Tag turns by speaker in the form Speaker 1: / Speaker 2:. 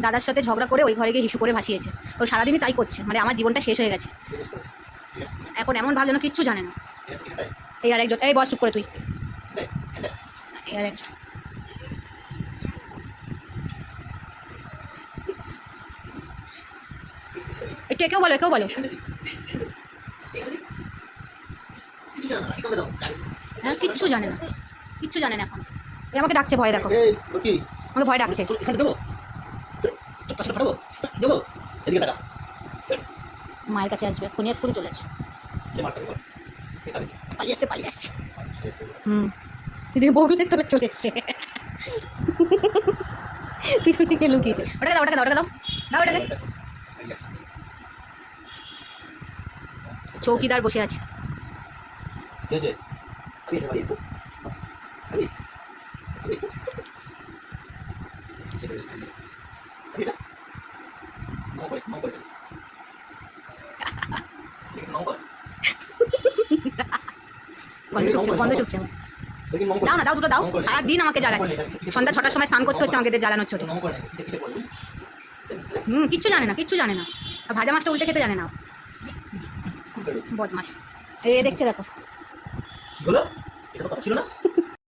Speaker 1: দাদার সাথে ঝগড়া করে ওই ঘরে গিয়ে হিসু করে ভাসিয়েছে। ও সারাদিনই তাই করছে, মানে আমার জীবনটা শেষ হয়ে গেছে। এখন ভাব যেন কিচ্ছু জানে না। এই আরেকজন, এই বস চুপ করে তুই। এই আরেকজন, একটু একেও বলো, একেও বলো। হ্যাঁ, কিচ্ছু জানে না, কিচ্ছু জানে না এখন। এই আমাকে ডাকছে, ভয় দেখো, আমাকে ভয় ডাকছে। মায়ের কাছে আসবে, এক্ষুনি এক্ষুনি চলে আসবে। পালিয়ে আসছে, পালিয়ে আসছে। বউদের তোলে চলে এসছে, পিছন থেকে লুকিয়েছে। ওটাকে দাও, ওটাকে দাও, ওটাকে দাও, দাও ওটাকে। চৌকিদার বসে আছে। গন্ধ শুকছে। দাও না, দাও, দুটো দাও। সারাদিন আমাকে জ্বালাচ্ছে, সন্ধ্যা 6টার সময় স্নান করতে হচ্ছে আমাকে জ্বালানোর ছোট। কিচ্ছু জানে না, কিচ্ছু জানে না। ভাজা মাছটা উল্টে খেতে জানে না, বদমাস। এ দেখছে, দেখো।